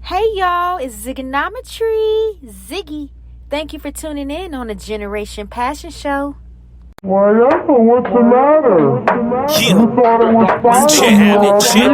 Hey y'all, it's Ziggonometry, Ziggy. Thank you for tuning in on the Generation Passion Show. What's the matter? Yeah. You thought it was fun Check, when you were check.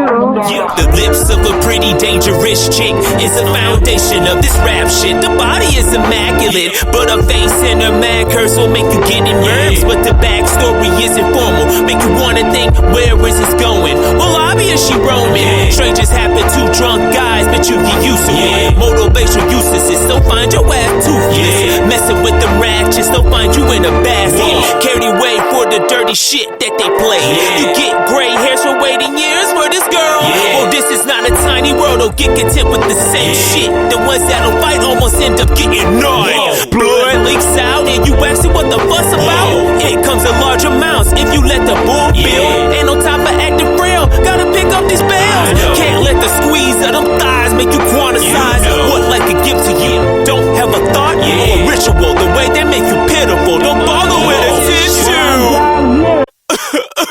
Yeah. The lips of a pretty dangerous chick is the foundation of this rap shit. The body is immaculate, but her face and her mad curse will make you get in nerves. But the backstory is informal, make you wanna think, where is this going? Well, obvious she roaming. Strangers happen to drunk guys, but you get used to it. Motivational useless, so find your ass toothless. Messing with them ratchets, they'll find you in a basket. Carried away for the dirty shit that they play. You get gray hairs for waiting years for this girl. Oh, this is not a tiny world. Don't get content with the same shit. The ones that'll fight almost end up getting gnawed. Blood leaks out and you asking what the fuss about. It comes in large amounts if you let the bull build. Ain't no time for acting frail. Gotta pick up these bells. Can't let the squeeze of them thighs make you quantize what life could give to you. Don't have a thought or a ritual. The way they make you pitiful. Don't bother with a tissue.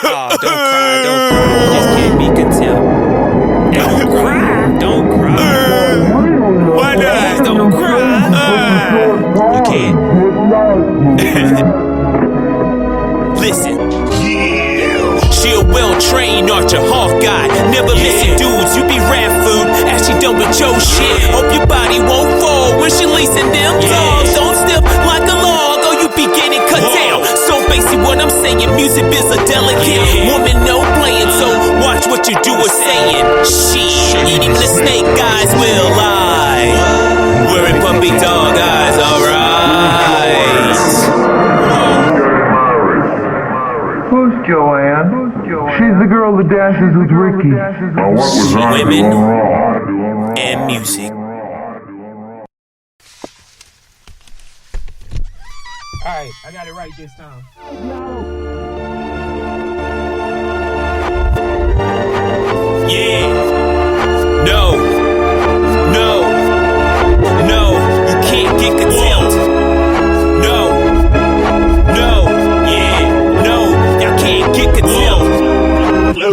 Oh, don't cry, don't cry. You just can't be content. Don't cry, don't cry. Why not? Don't cry. You can't. Listen. She a well-trained archer, hawk guy. Never missing dudes, you be rap food. As she done with your shit. Hope your body won't fall when she lacing them dogs. Don't stiff like a log or you be getting cut down. So basic what I'm saying, music is a delicate woman, no playing. So watch what you do or saying. Shit, even the snake guys will lie. Wearing puppy dog eyes, alright. Who's Joanne? She's the girl that dances with Ricky. What was Women and music. Alright, I got it right this time. Yeah. No. You can't get contempt. No. Yeah. No. Y'all can't get contempt. No.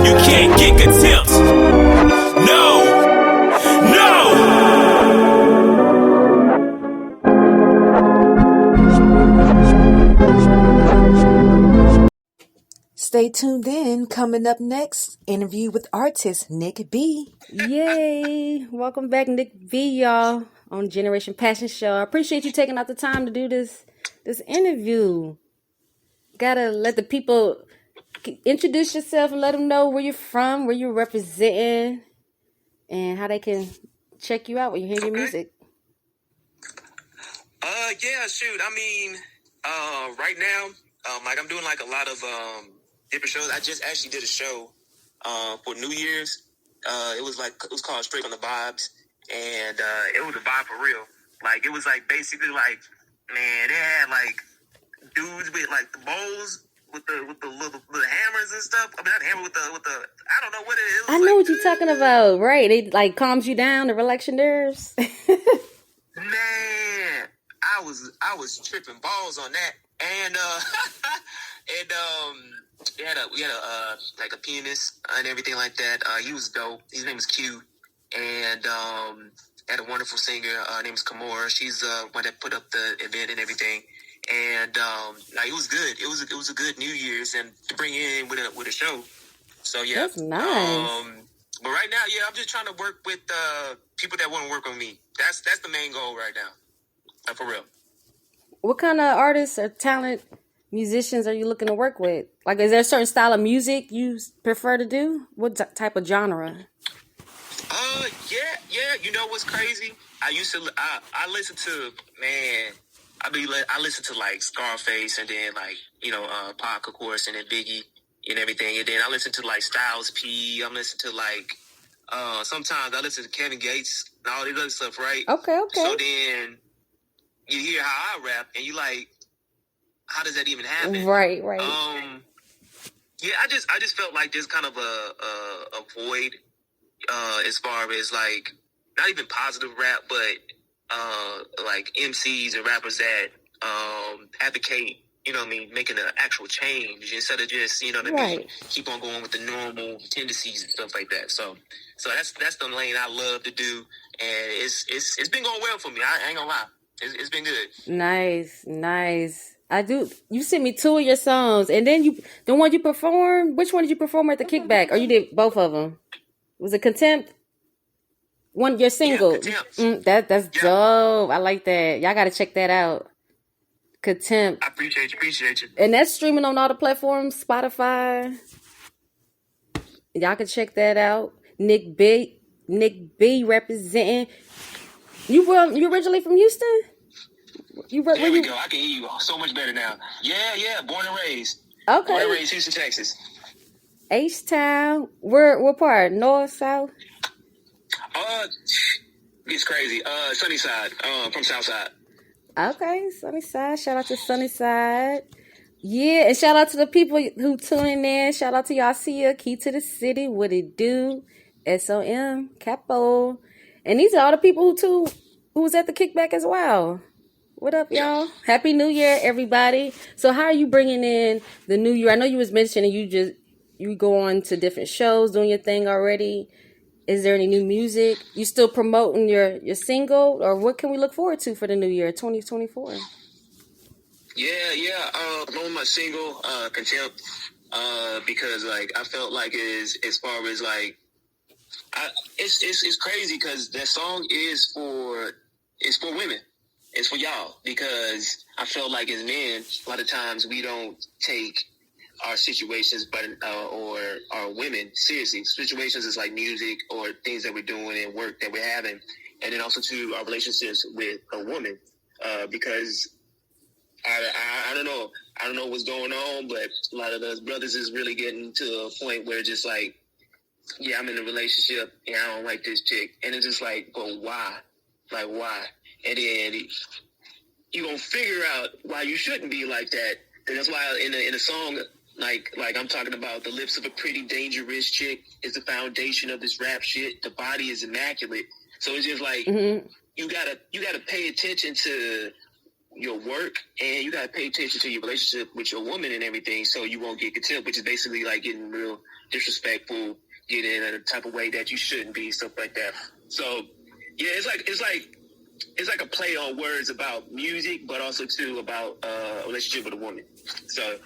You can't get contempt. No. Stay tuned in. Coming up next, interview with artist Nick B. Yay! Welcome back, Nick B, y'all, on Generation Passion Show. I appreciate you taking out the time to do this interview. Gotta let the people introduce yourself and let them know where you're from, where you're representing, and how they can check you out when you hear your music. Yeah, shoot. I mean, right now, like I'm doing like a lot of different shows. I just actually did a show for New Year's. It was called Straight on the Vibes, and it was a vibe for real. Like it was like basically like, man, they had like dudes with like the bowls with the little hammers and stuff. I mean, not hammer with the I don't know what it is. I know what you're talking about, right? It like calms you down to relax your nerves. Man, I was tripping balls on that, and we had a like a pianist and everything like that. He was dope. His name was Q, and had a wonderful singer named Kamora. She's one that put up the event and everything, and like it was good. It was a good New Year's, and to bring in with a show. So yeah, that's nice. But right now, yeah, I'm just trying to work with people that want to work on me. That's the main goal right now, for real. What kind of artists or talent musicians are you looking to work with? Like, is there a certain style of music you prefer to do? What type of genre? Yeah. You know what's crazy? I listen to, man. I listen to like Scarface, and then like Pac, of course, and then Biggie and everything, and then I listen to like Styles P. I'm listening to like sometimes I listen to Kevin Gates and all this other stuff, right? Okay. So then you hear how I rap, and you like, how does that even happen? Right. Yeah, I just felt like there's kind of a void as far as like not even positive rap, but like MCs and rappers that advocate you know what I mean, making an actual change instead of just, you know what I mean, Right. keep on going with the normal tendencies and stuff like that. So that's the lane I love to do, and it's been going well for me. I ain't gonna lie, it's been good. Nice. I do. You sent me 2 of your songs, and then the one you performed. Which one did you perform at the kickback, or you did both of them? Was it Contempt? One your single. Yeah, Contempt. That's dope. I like that. Y'all got to check that out. Contempt. I appreciate you. And that's streaming on all the platforms, Spotify. Y'all can check that out. Nick B representing. You originally from Houston? There we go. I can hear you so much better now. Yeah. Born and raised. Okay. Born and raised, Houston, Texas. H-Town. What part? North, south? It's crazy. Sunnyside. From Southside. Okay, Sunnyside. Shout out to Sunnyside. Yeah, and shout out to the people who tuning in. Shout out to y'all. See ya. Key to the city. What it do? SOM. Capo. And these are all the people who was at the kickback as well. What up, y'all? Happy New Year, everybody. So how are you bringing in the new year? I know you was mentioning you go on to different shows, doing your thing already. Is there any new music? You still promoting your single, or what can we look forward to for the new year, 2024? Yeah. On my single, Contempt, because like I felt like as far as like, it's crazy because that song is for women. It's for y'all, because I feel like as men, a lot of times we don't take our situations, or our women seriously. Situations is like music or things that we're doing and work that we're having, and then also to our relationships with a woman, because I don't know what's going on, but a lot of those brothers is really getting to a point where just like, yeah, I'm in a relationship and I don't like this chick, and it's just like, but why? Like why? And then you gonna figure out why you shouldn't be like that. And that's why in a song like I'm talking about, the lips of a pretty dangerous chick is the foundation of this rap shit. The body is immaculate. So it's just like you gotta pay attention to your work, and you gotta pay attention to your relationship with your woman and everything, so you won't get contempt, which is basically like getting real disrespectful, getting in a type of way that you shouldn't be, stuff like that. So yeah, it's like a play on words about music, but also too about a relationship with a woman. So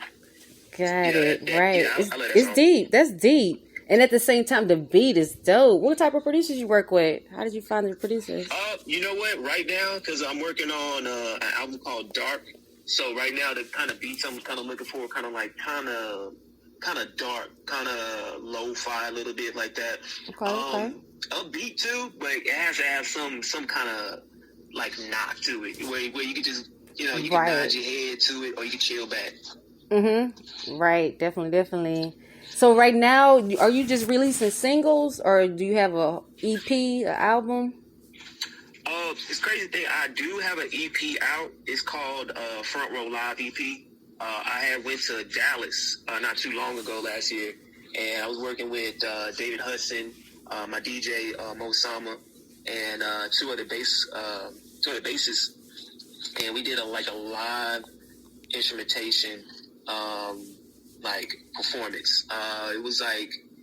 got it. Right. Yeah, it's deep. That's deep. And at the same time, the beat is dope. What type of producers you work with? How did you find the producers? You know what? Right now, because I'm working on an album called Dark. So right now, the kind of beats I'm kind of looking for, kind of dark, kind of lo-fi, a little bit like that. Okay. Upbeat too, but it has to have some kind of like knock to it, where you can just, you know, you can nod your head to it, or you can chill back. Right. Definitely. So right now, are you just releasing singles, or do you have a EP, an album? It's crazy thing. I do have an EP out. It's called Front Row Live EP. I had went to Dallas not too long ago last year, and I was working with David Hudson, my DJ Mo Sama, and two other bassists, and we did a live instrumentation performance.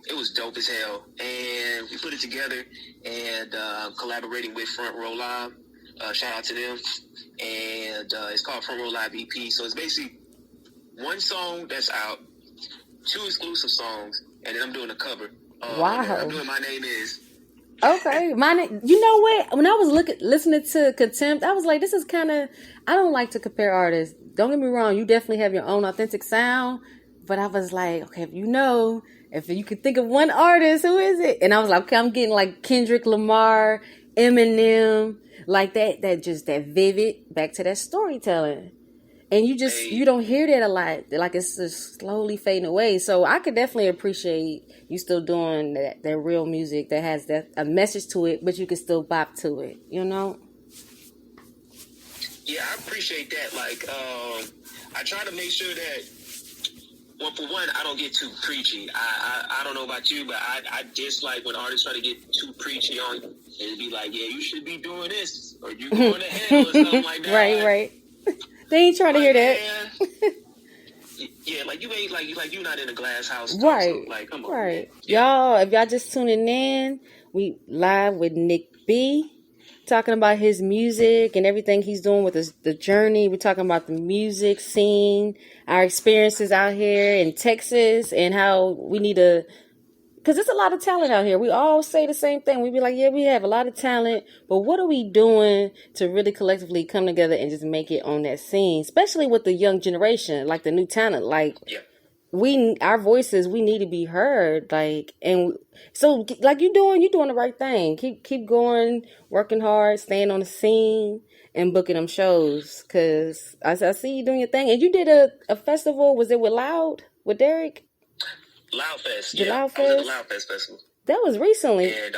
It was dope as hell, and we put it together, and collaborating with Front Row Live. Shout out to them, and it's called Front Row Live EP. So it's basically one song that's out, 2 exclusive songs, and then I'm doing a cover. Wow. I'm doing My Name Is. Okay, you know what? When I was listening to Contempt, I was like, this is kind of, I don't like to compare artists. Don't get me wrong, you definitely have your own authentic sound, but I was like, okay, if you could think of one artist, who is it? And I was like, okay, I'm getting like Kendrick Lamar, Eminem, like that vivid, back to that storytelling. And you don't hear that a lot. Like, it's just slowly fading away. So I could definitely appreciate you still doing that real music that has a message to it, but you can still bop to it, you know? Yeah, I appreciate that. Like, I try to make sure that, well, for one, I don't get too preachy. I don't know about you, but I dislike when artists try to get too preachy on you and be like, yeah, you should be doing this, or you going to hell, or something like that. Right. They ain't trying to hear that. Yeah, like you ain't like you're not in a glass house. Right. So, like, come on, Right. man. Yeah. Y'all, if y'all just tuning in, we live with Nick B, talking about his music and everything he's doing with the journey. We're talking about the music scene, our experiences out here in Texas, and how we need to, because there's a lot of talent out here. We all say the same thing. We be like, yeah, we have a lot of talent, but what are we doing to really collectively come together and just make it on that scene, especially with the young generation, like the new talent, like. Yeah. Our voices, we need to be heard, like, and so like you're doing the right thing. Keep going, working hard, staying on the scene, and booking them shows. Cause I see you doing your thing, and you did a festival. Was it with Derek? Loud Fest. The Yeah, Loud I was at the Fest? Loud Fest festival, That was recently. and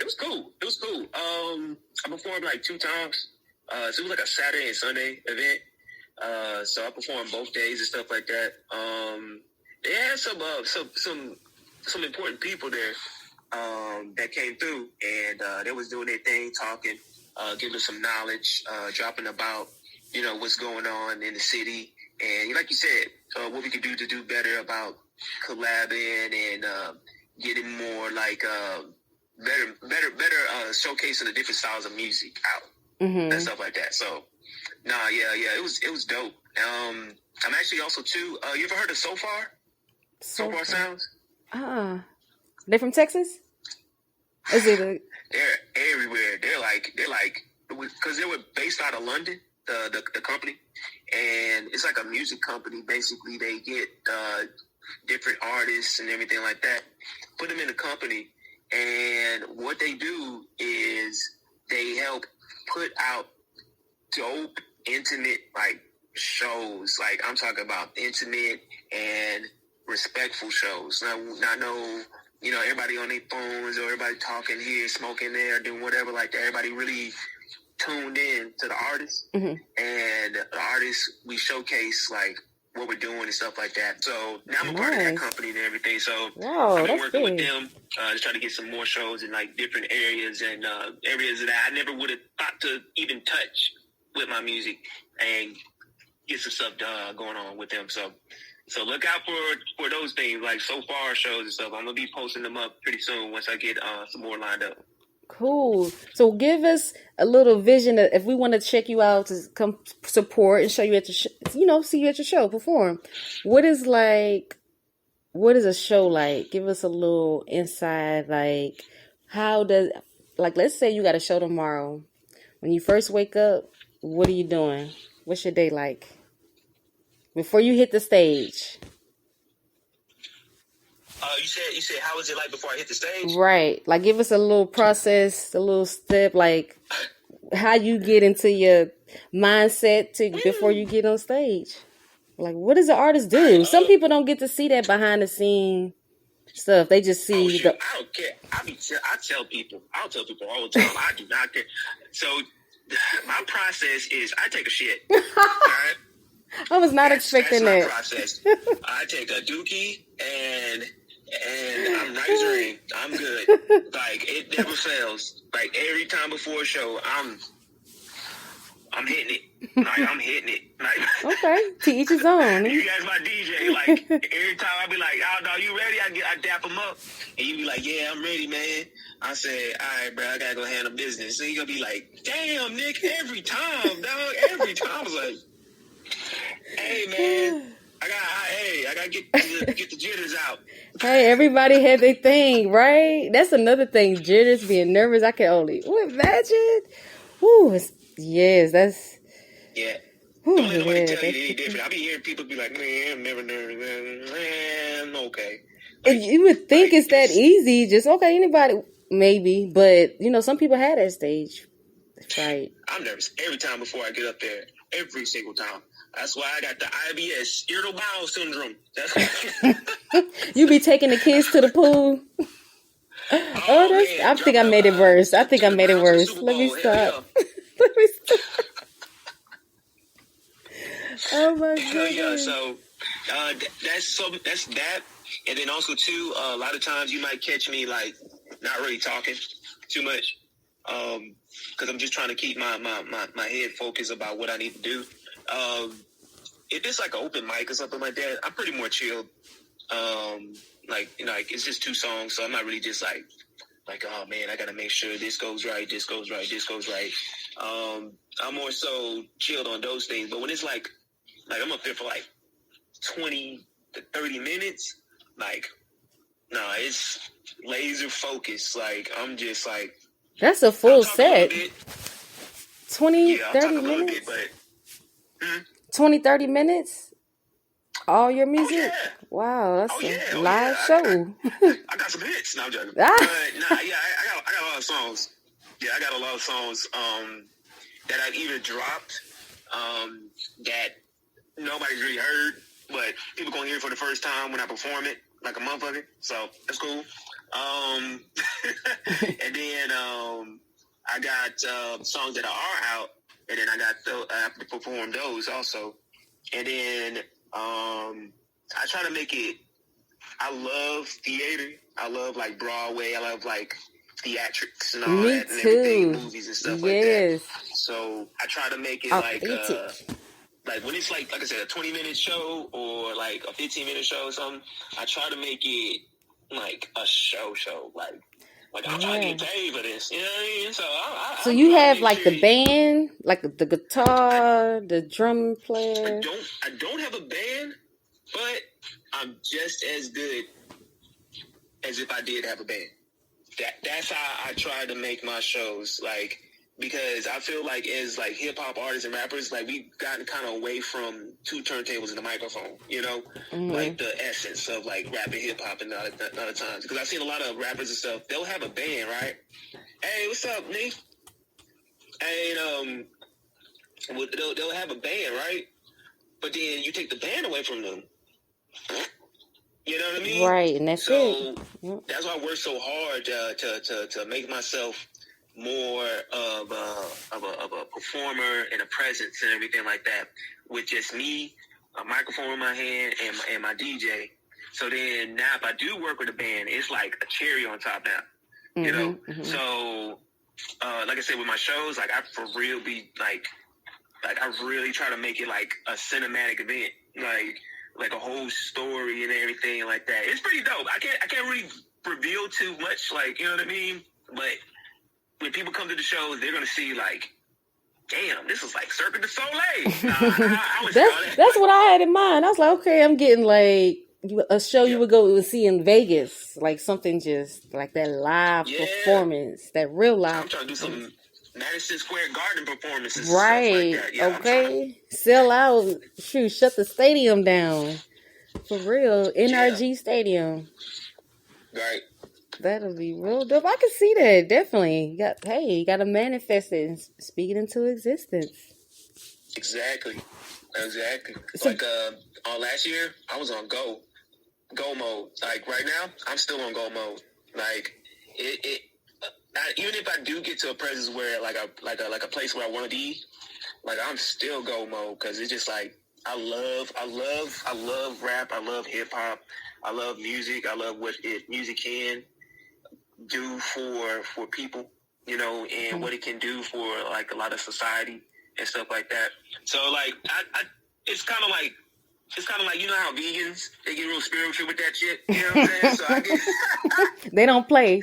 it was cool. It was cool. I performed like 2 times. So it was like a Saturday and Sunday event. So I performed both days and stuff like that. They had some important people there that came through, and they was doing their thing, talking, giving us some knowledge, dropping about what's going on in the city, and like you said, what we could do to do better about collabing and getting more like better showcasing the different styles of music out and stuff like that. So. Nah, yeah, it was dope. I'm actually also too. You ever heard of So Far? So Far Sounds? They from Texas? Is it? They're everywhere. They're like because they were based out of London, the company, and it's like a music company. Basically, they get different artists and everything like that, put them in a company, and what they do is they help put out dope, intimate, like, shows. Like, I'm talking about intimate and respectful shows. Not no, everybody on their phones or everybody talking here, smoking there, doing whatever like that. Everybody really tuned in to the artists. And the artists, we showcase, like, what we're doing and stuff like that. So now I'm a part of that company and everything. So I've been working with them to try to get some more shows in, like, different areas and areas that I never would have thought to even touch with my music and get some stuff going on with them. So look out for those things, like So Far shows and stuff. I'm going to be posting them up pretty soon once I get some more lined up. Cool. So give us a little vision of, if we want to check you out to come support and show you at your see you at your show, perform. What is a show like? Give us a little insight. Like, let's say you got a show tomorrow. When you first wake up, what are you doing? What's your day like? Before you hit the stage. You said how is it like before I hit the stage? Right. Like, give us a little process, a little step, like how you get into your mindset before you get on stage. Like, what does the artist do? Some people don't get to see that behind the scene stuff. They just see I don't care. I'll tell people all the time. I do not care. So my process is I take a shit. All right? I was not expecting that's that. My process. I take a dookie and I'm nice. I'm good. Like, it never fails. Like, every time before a show, I'm hitting it. Like, I'm hitting it. Like, okay, to each his own. You guys my DJ. Like, every time I be like, "Oh, no, you ready?" I dap him up, and you be like, "Yeah, I'm ready, man." I say, "All right, bro, I gotta go handle business." So you gonna be like, "Damn, Nick, every time, dog, every time." I was like, "Hey, man, I gotta get the jitters out." Hey, everybody had their thing, right? That's another thing. Jitters, being nervous. I can only imagine. Woo, yes, that's. Yeah. Don't let nobody tell you any different. I be hearing people be like, "Man, I'm never nervous." Man, I'm okay. Like, and you would think it's that easy. Just, okay, anybody, maybe. But, some people had that stage. Right. I'm nervous every time before I get up there. Every single time. That's why I got the IBS, irritable bowel syndrome. You be taking the kids to the pool. I think I made it worse. Let me stop. Let me stop. Oh my god. Yeah, so that's that. And then also too, a lot of times you might catch me like not really talking too much. Because I'm just trying to keep my head focused about what I need to do. if it's like an open mic or something like that, I'm pretty more chilled. Like, you know, like it's just 2 songs, so I'm not really just like, oh man, I gotta make sure this goes right, this goes right, this goes right. I'm more so chilled on those things. But when it's like I'm up there for like 20 to 30 minutes, like, no, it's laser focused. Like, I'm just like, That's a full set. 20, yeah, 30 minutes? Bit, but 20, 30 minutes? All your oh music? yeah, Wow, that's oh yeah, a live show. I got some hits. No, I'm joking. Ah. But nah, yeah, I got a lot of songs. Yeah, I got a lot of songs that I've either dropped that nobody's really heard, but people gonna hear it for the first time when I perform it, like a month of it. So that's cool. And then I got songs that are out, and then I have to perform those also. And then I try to make it. I love theater. I love like Broadway. I love like theatrics and all Me that and too. everything, movies and stuff like that. Yes. So I try to make it Authentic. like when it's like I said, a 20-minute show or like a 15-minute show or something. I try to make it like a show. Like I'm trying to get paid for this. You know what I mean? So you have like the band, like the guitar, the drum player. I don't have a band, but I'm just as good as if I did have a band. That's how I try to make my shows, like, because I feel like as like hip hop artists and rappers, like we've gotten kind of away from 2 turntables and a microphone, you know, like the essence of like rap and hip hop and other times. Because I've seen a lot of rappers and stuff, they'll have a band, right? Hey, what's up, Nick? And they'll have a band, right? But then you take the band away from them. You know what I mean? Right, and that's it. That's why I work so hard to make myself more of a performer and a presence and everything like that, with just me, a microphone in my hand, and my DJ. So then now, if I do work with a band, it's like a cherry on top now. You know. So like I said, with my shows, like I for real be like I really try to make it like a cinematic event, like a whole story and everything like that. It's pretty dope. I can't really reveal too much, like, you know what I mean? But when people come to the shows, they're gonna see like, damn, this is like Cirque du Soleil. That's what I had in mind. I was like, okay, I'm getting like a show you would see in Vegas, like something just like that live performance, that real live. I'm trying to do some Madison Square Garden performances, right? Stuff like that. Yeah, okay, sell out. Shoot, shut the stadium down for real. NRG Stadium. Right. That'll be real dope. I can see that, definitely. You got to manifest it and speak it into existence. Exactly. Like last year, I was on go mode. Like right now, I'm still on go mode. Like even if I do get to a presence where like a place where I want to be, like I'm still go mode, because it's just like I love rap. I love hip hop. I love music. I love what music can do for people, you know, and what it can do for like a lot of society and stuff like that. So like it's kind of like you know how vegans, they get real spiritual with that shit. You know what I'm saying? So I get they don't play.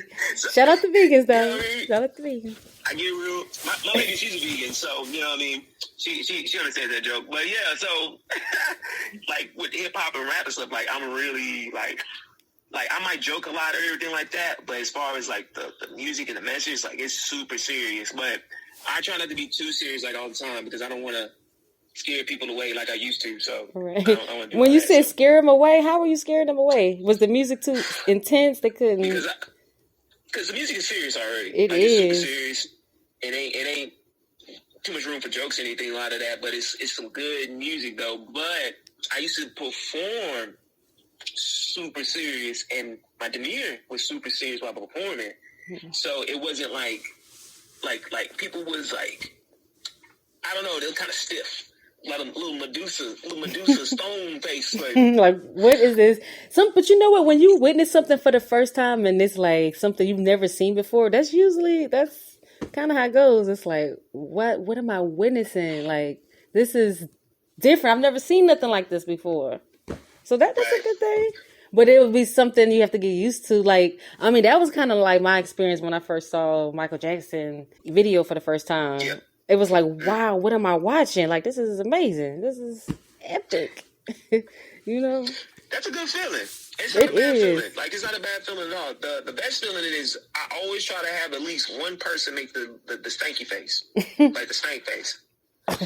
Shout out to vegans, though. You know what I mean? Shout out to vegans. I get real. My lady, she's a vegan, so you know what I mean. She understands that joke, but yeah. So like with hip hop and rap and stuff, like I'm really like I might joke a lot or everything like that, but as far as like the music and the message, like it's super serious. But I try not to be too serious like all the time, because I don't want to scare people away like I used to. So right. I don't when you said scare them away, how were you scaring them away? Was the music too intense? They couldn't. Because the music is serious already. It like, is. It's super serious. It ain't too much room for jokes or anything, a lot of that. But it's some good music though. But I used to perform super serious, and my demeanor was super serious while performing. So it wasn't like people was like, I don't know, they were kind of stiff. Like a little Medusa stone face. Like, what is this? But you know what? When you witness something for the first time and it's like something you've never seen before, that's kind of how it goes. It's like, what am I witnessing? Like, this is different. I've never seen nothing like this before. So that's a good thing. But it would be something you have to get used to. Like, I mean, that was kind of like my experience when I first saw Michael Jackson video for the first time. Yeah. It was like, wow, what am I watching? Like, this is amazing. This is epic. You know? That's a good feeling. It's not It a bad is. feeling. Like, it's not a bad feeling at all. The best feeling it is, I always try to have at least one person make the stanky face. Like the stank face.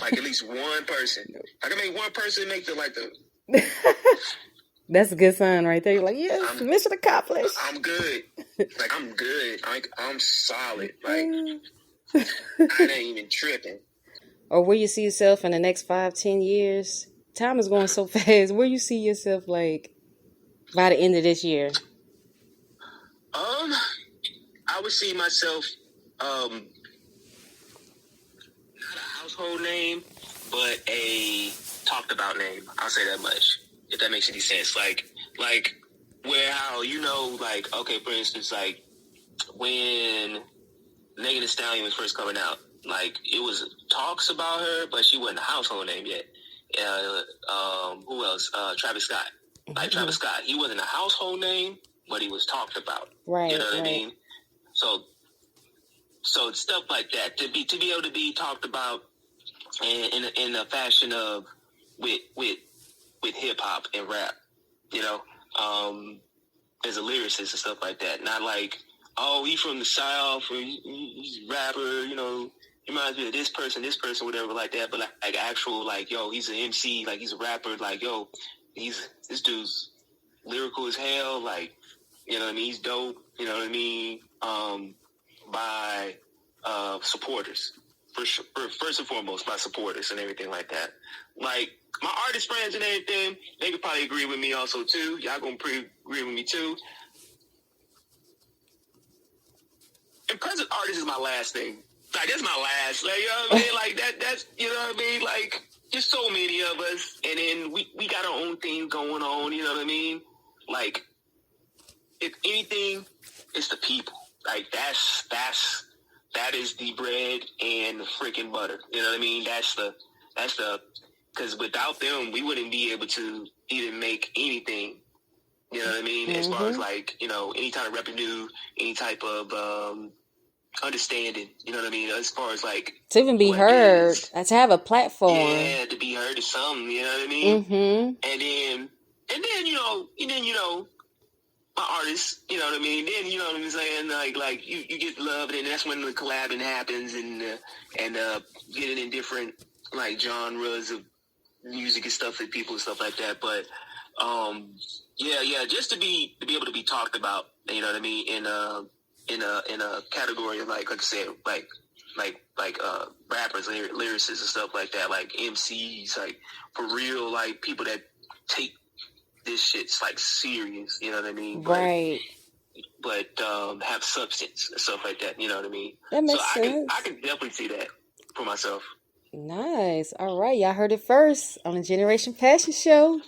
Like, at least one person. I can make one person make the That's a good sign right there. You're like, yes, mission accomplished. I'm good. Like, I'm good. I'm solid. Like, I ain't even tripping. Or where you see yourself in the next 5-10 years. Time is going so fast. Where you see yourself, like, by the end of this year? I would see myself, not a household name, but a talked about name. I'll say that much, if that makes any sense. Like where how, you know, like, okay, for instance, like when Megan Thee Stallion was first coming out, like it was talks about her, but she wasn't a household name yet. Who else? Travis Scott. Like Travis Scott, he wasn't a household name, but he was talked about. Right. You know what I mean? So stuff like that, to be able to be talked about in a fashion of with hip hop and rap, you know, as a lyricist and stuff like that. Not like, oh, he from the South, or he's a rapper, you know, he reminds me of this person, whatever like that. But like actual, like, yo, he's an MC, like he's a rapper, like, yo, this dude's lyrical as hell, like, you know what I mean? He's dope, you know what I mean? By supporters, first and foremost, by supporters and everything like that. Like my artist friends and everything, they could probably agree with me also too. Y'all gonna agree with me too. And present artist is my last thing. Like that's my last. Like, you know what I mean? Like that's, you know what I mean? Like there's so many of us, and then we got our own thing going on. You know what I mean? Like if anything, it's the people. Like that is the bread and the freaking butter. You know what I mean? That's the because without them, we wouldn't be able to even make anything. You know what I mean? As far as like, you know, any type of revenue, any type of understanding. You know what I mean? As far as like To even be heard, to have a platform. Yeah, to be heard is something. You know what I mean? Mm-hmm. And then you know. My artists, you know what I mean? Then, you know what I'm saying? Like you get love, and that's when the collabing happens and getting in different like genres of music and stuff and people and stuff like that. But yeah, just to be able to be talked about, you know what I mean? In a category of like I said, like rappers, lyricists and stuff like that, like MCs, like for real, like people that take this shit's like serious, you know what I mean? Right. But have substance and stuff like that, you know what I mean? That makes sense. I can definitely see that for myself. Nice. All right, y'all heard it first on the Generation Passion Show.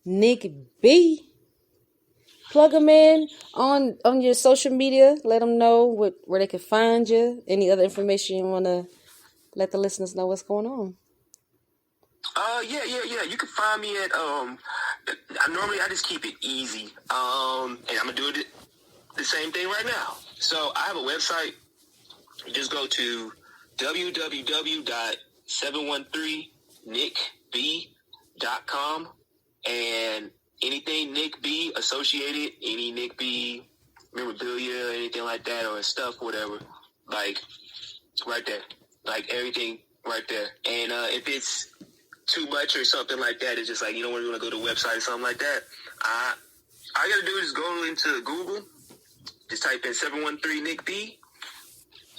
Nick B. Plug them in on your social media. Let them know where they can find you. Any other information you want to let the listeners know what's going on. Yeah. You can find me at I just keep it easy. And I'm gonna do it the same thing right now. So I have a website. You just go to www.713nickb.com, and anything Nick B associated, any Nick B memorabilia, anything like that, or stuff, whatever, like it's right there, like everything right there. And if it's too much or something like that, it's just like, you don't want to go to a website or something like that, all you gotta do is go into Google, just type in 713 Nick B,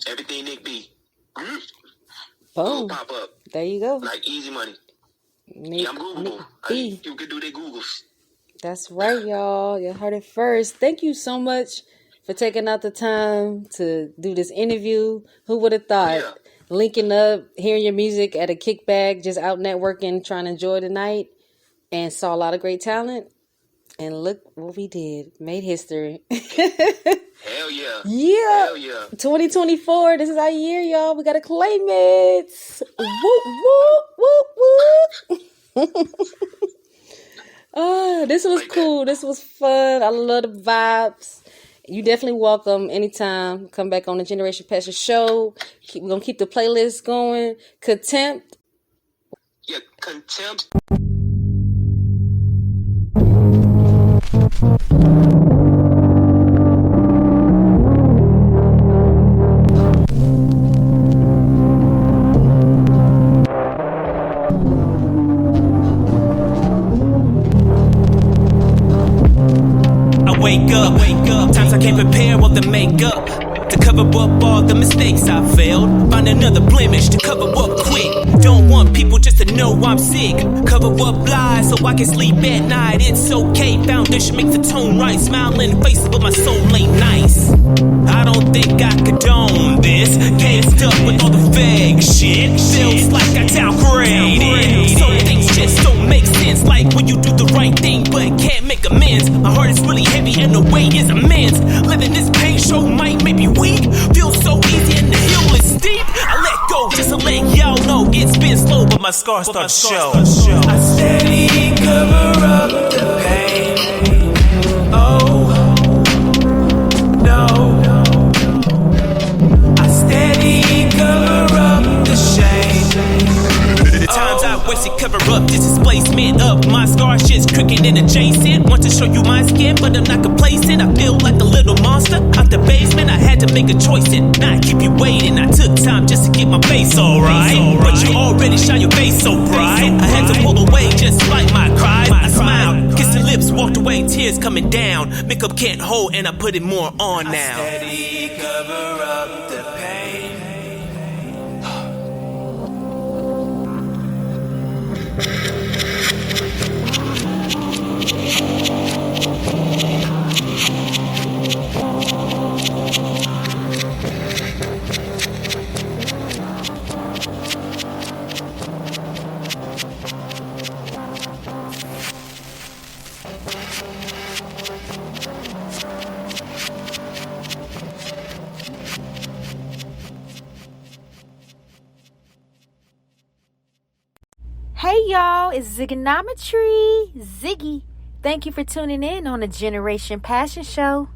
everything Nick B. Boom. It'll pop up. There you go. Like easy money. Nick, I'm Googleable. Nick B. People can do their Googles. That's right, y'all. You heard it first. Thank you so much for taking out the time to do this interview. Who would have thought? Yeah. Linking up, hearing your music at a kickback, just out networking, trying to enjoy the night, and saw a lot of great talent. And look what we did. Made history. Hell yeah. Yeah. Hell yeah. 2024. This is our year, y'all. We gotta claim it. Whoop, whoop, whoop, whoop. This was Like cool. This was fun. I love the vibes. You definitely welcome anytime. Come back on the Generation Passion show. We're gonna keep the playlist going. Contempt. Yeah, Contempt. Wake up. Times I can't prepare what the makeup to cover up all the mistakes I failed. Find another blemish to cover up quick. Don't want people just to know I'm sick. Cover up lies so I can sleep at night. It's okay. Foundation makes the tone right. Smiling faces, but my soul ain't nice. I don't think I condone this. Caged up with all the fake shit. Feels like I downgraded. Some things just don't make sense. Like when you do the right thing but can't make amends. My heart is really heavy and the weight is immense. Letting this pain show might make me weak. Feels so easy and the hill is steep. I let go just to let y'all know it's been slow, but my scars start to show. I steady cover up the pain. Oh no, I steady cover up the shame. The times I wasted cover up this displacement of my scar shit's crooked and adjacent. Want to show you my skin, but I'm not complacent. I feel like a little monster out the basement. I had to make a choice and not keep you waiting. I took time just to get my face alright, but you already shine your face so bright. I had to pull away just like my cries. I smiled, kissed the lips, walked away, tears coming down. Makeup can't hold and I put it more on now. I steady cover up the pain. Hey y'all, it's Ziggonometry. Ziggy. Thank you for tuning in on the Generation Passion Show.